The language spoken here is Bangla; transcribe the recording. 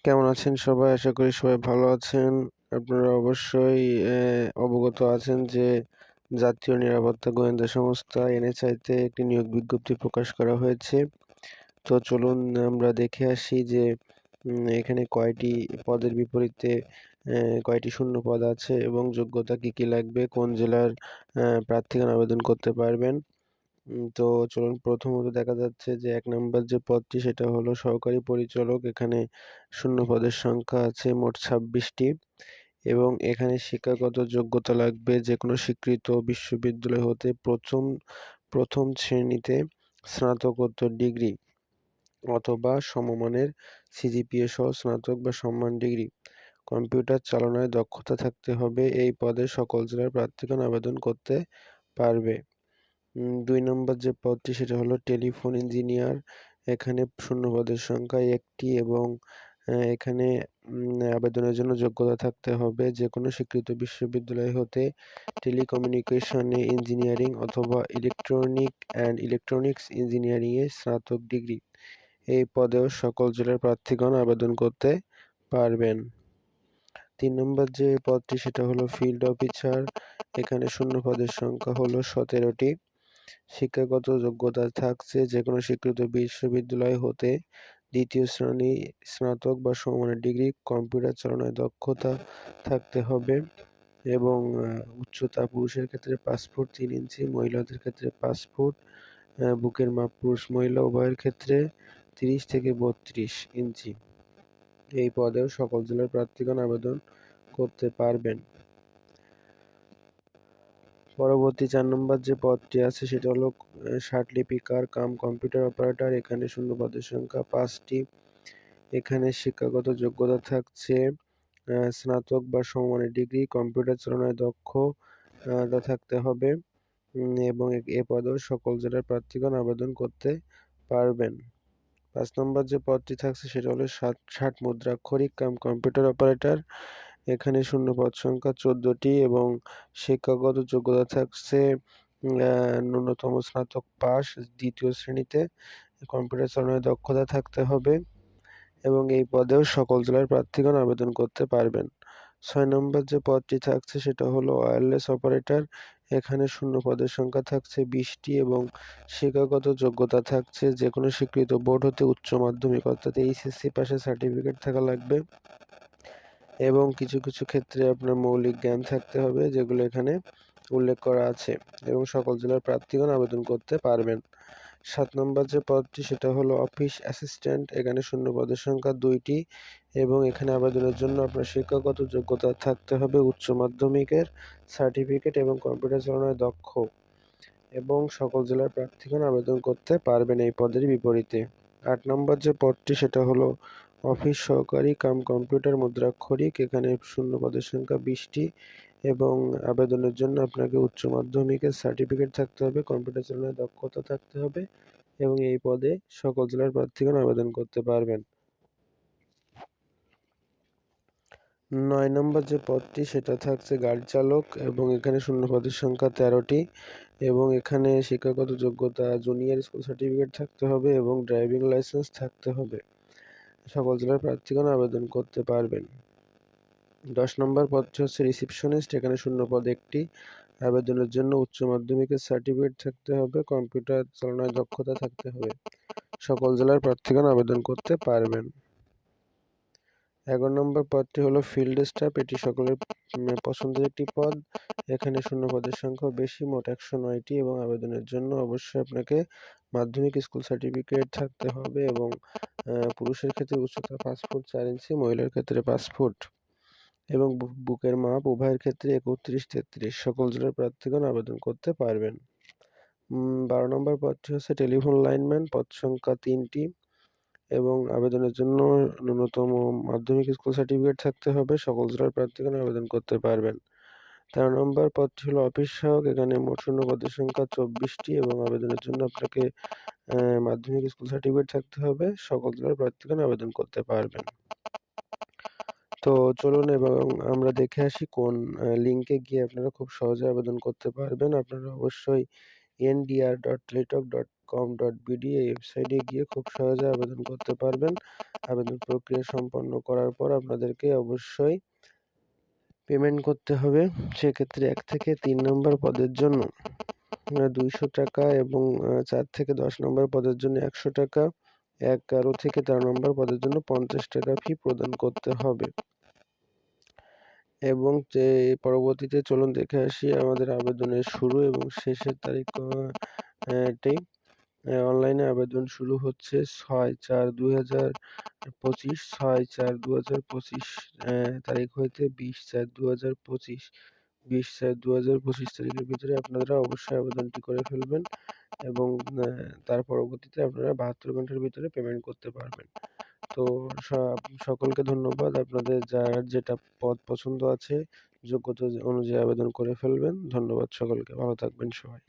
কেমন আছেন সবাই? আশা করি সবাই ভালো আছেন। আপনারা অবশ্যই অবগত আছেন যে জাতীয় নিরাপত্তা গোয়েন্দা সংস্থা NSI তে একটি নিয়োগ বিজ্ঞপ্তি প্রকাশ করা হয়েছে। তো চলুন আমরা দেখে আসি যে এখানে কয়টি পদের বিপরীতে কয়টি শূন্য পদ আছে এবং যোগ্যতা কি, কি লাগবে, কোন জেলার প্রার্থীগণ আবেদন করতে পারবেন। তো চলুন প্রথমত দেখা যাচ্ছে যে ১ নাম্বার যে পদটি সেটা হলো সহকারী পরিচালক। এখানে শূন্য পদের সংখ্যা আছে মোট ২৬টি এবং এখানে শিক্ষাগত যোগ্যতা লাগবে যেকোনো স্বীকৃত বিশ্ববিদ্যালয় হতে প্রথম শ্রেণীতে স্নাতকোত্তর ডিগ্রি অথবা সমমানের CGPA সহ স্নাতক বা সম্মান ডিগ্রি। কম্পিউটার চালনায় দক্ষতা থাকতে হবে। এই পদে সকল জেলার প্রার্থীগণ আবেদন করতে পারবে। ২ নম্বর যে পদটি সেটা হলো টেলিফোন ইঞ্জিনিয়ার। এখানে শূন্য পদের সংখ্যা ১টি এবং এখানে আবেদনের জন্য যোগ্যতা থাকতে হবে যেকোনো স্বীকৃত বিশ্ববিদ্যালয় হতে টেলিকমিউনিকেশনে ইঞ্জিনিয়ারিং অথবা ইলেকট্রনিক্স ইঞ্জিনিয়ারিং এ স্নাতক ডিগ্রি। এই পদেও সকল জেলার প্রার্থীগণ আবেদন করতে পারবেন। ৩ নম্বর যে পদটি সেটা হলো ফিল্ড অফিসার। এখানে শূন্য পদের সংখ্যা হলো ১৭টি। শিক্ষাগত যোগ্যতা থাকছে যেকোনো স্বীকৃত বিশ্ববিদ্যালয় হতে ২য় শ্রেণী স্নাতক বা সমমানের ডিগ্রি, কম্পিউটার চালনায় দক্ষতা থাকতে হবে এবং উচ্চতা পুরুষের ক্ষেত্রে ৫ ফুট ৩ ইঞ্চি, মহিলাদের ক্ষেত্রে ৫ ফুট, বুকের মাপ পুরুষ মহিলা উভয়ের ক্ষেত্রে ৩০ থেকে ৩২ ইঞ্চি। এই পদেও সকল জেলার প্রার্থীগণ আবেদন করতে পারবেন। পরবর্তী ৪ নম্বর যে পদটি আছে সেটা হলো ষাটলিপিকার কাম কম্পিউটার অপারেটর। এখানে শূন্য পদের সংখ্যা ৫টি। এখানে শিক্ষাগত যোগ্যতা থাকছে স্নাতক বা সমমানের ডিগ্রি, কম্পিউটার চালনায় দক্ষতা থাকতে হবে এবং এ পদেও সকল জেলার প্রার্থীগণ আবেদন করতে পারবেন। ৫ নম্বর যে পদটি থাকছে সেটা হলো ষাট মুদ্রাক্ষরিক কাম কম্পিউটার অপারেটর। এখানে শূন্য পদ সংখ্যা ১৪টি এবং শিক্ষাগত যোগ্যতা থাকছে ন্যূনতম স্নাতক পাস ২য় শ্রেণীতে, কম্পিউটার চালনায় দক্ষতা থাকতে হবে এবং এই পদেও সকল জেলার প্রার্থীগণ আবেদন করতে পারবেন। ৬ নম্বর যে পদটি থাকছে সেটা হলো ওয়্যারলেস অপারেটর। এখানে শূন্য পদের সংখ্যা থাকছে ২০টি এবং শিক্ষাগত যোগ্যতা থাকছে যেকোনো স্বীকৃত বোর্ড হতে উচ্চ মাধ্যমিক অর্থাৎ HSC পাশের সার্টিফিকেট থাকা লাগবে এবং কিছু, কিছু ক্ষেত্রে আপনার মৌলিক জ্ঞান থাকতে হবে যেগুলো এখানে উল্লেখ করা আছে এবং সকল জেলার প্রার্থীগণ আবেদন করতে পারবেন। ৭ নম্বর যে পদটি সেটা হলো অফিস অ্যাসিস্ট্যান্ট। এখানে শূন্য পদের সংখ্যা ২টি এবং এখানে আবেদনের জন্য আপনার শিক্ষাগত যোগ্যতা থাকতে হবে উচ্চ মাধ্যমিকের সার্টিফিকেট এবং কম্পিউটার চালনায় দক্ষ এবং সকল জেলার প্রার্থীগণ আবেদন করতে পারবেন এই পদের বিপরীতে। ৮ নম্বর যে পদটি সেটা হলো অফিস সহকারী কাম কম্পিউটার মুদ্রাক্ষরিক। এখানে শূন্য পদের সংখ্যা ২০টি এবং আবেদনের জন্য আপনাকে উচ্চ মাধ্যমিকের সার্টিফিকেট থাকতে হবে, কম্পিউটার চালনায় দক্ষতা থাকতে হবে এবং এই পদে সকল জেলার প্রার্থীগণ আবেদন করতে পারবেন। ৯ নম্বর যে পদটি সেটা থাকছে গাড়ি চালক এবং এখানে শূন্য পদের সংখ্যা ১৩টি এবং এখানে শিক্ষাগত যোগ্যতা জুনিয়র স্কুল সার্টিফিকেট থাকতে হবে এবং ড্রাইভিং লাইসেন্স থাকতে হবে। সকল জেলার প্রার্থীগণ আবেদন করতে পারবেন। ১০ নম্বর পদটি হচ্ছে রিসিপশনিস্ট। এখানে শূন্য পদ ১টি। আবেদনের জন্য উচ্চ মাধ্যমিকের সার্টিফিকেট থাকতে হবে, কম্পিউটার চালনায় দক্ষতা থাকতে হবে। সকল জেলার প্রার্থীগণ আবেদন করতে পারবেন। ১১ নম্বর পদটি হলো ফিল্ড স্টাফ। এটি সকলের পছন্দের একটি পদ। এখানে শূন্য পদের সংখ্যা বেশি, মোট ১০৯টি এবং আবেদনের জন্য অবশ্যই আপনাকে মাধ্যমিক স্কুল সার্টিফিকেট থাকতে হবে এবং পুরুষের ক্ষেত্রে উচ্চতা ৫ ফুট ৪ ইঞ্চি, মহিলার ক্ষেত্রে ৫ ফুট এবং বুকের মাপ উভয়ের ক্ষেত্রে ৩১-৩৩। সকল জেলার প্রার্থীগণ আবেদন করতে পারবেন। ১২ নম্বর পদটি হচ্ছে টেলিফোন লাইনম্যান। পদ সংখ্যা ৩টি এবং আবেদনের জন্য ন্যূনতম মাধ্যমিক স্কুল সার্টিফিকেট থাকতে হবে। সকল জেলার প্রার্থীগণ আবেদন করতে পারবেন। ১৩ নম্বর পদটি হলো অফিস সহায়ক। এখানে মোট শূন্য পদের সংখ্যা ২৪টি এবং আবেদনের জন্য আপনাকে মাধ্যমিক স্কুল সার্টিফিকেট থাকতে হবে। সকল জেলার প্রার্থীগণ আবেদন করতে পারবেন। তো চলুন এবং আমরা দেখে আসি কোন লিঙ্কে গিয়ে আপনারা খুব সহজে আবেদন করতে পারবেন। আপনারা অবশ্যই ndr.teletalk www.ecom.bd এই ওয়েবসাইটে গিয়ে খুব সহজে আবেদন করতে পারবেন। আবেদন প্রক্রিয়া সম্পন্ন করার পর আপনাদেরকে অবশ্যই পেমেন্ট করতে হবে। সেক্ষেত্রে ১ থেকে ৩ নম্বর পদের জন্য ৳২০০ এবং ৪ থেকে ১০ নম্বর পদের জন্য ৳১০০, ১১ থেকে ১৩ নম্বর পদের জন্য ৳৫০ ফি প্রদান করতে হবে। এবং পরবর্তীতে চলুন দেখে আসি আমাদের আবেদনের শুরু এবং শেষের তারিখ টি। অনলাইনে আবেদন শুরু হচ্ছে ৬/৪/২০২৫, ৬/৪/২০২৫ তারিখ হইতে ২০/৪/২০২৫, ২০/৪/২০২৫ তারিখের ভিতরে আপনারা অবশ্যই আবেদনটি করে ফেলবেন এবং তার পরবর্তীতে আপনারা ৭২ ঘন্টার ভিতরে পেমেন্ট করতে পারবেন। তো সকলকে ধন্যবাদ। আপনাদের যার যেটা পদ পছন্দ আছে যোগ্যতা অনুযায়ী আবেদন করে ফেলবেন। ধন্যবাদ সকলকে। ভালো থাকবেন সবাই।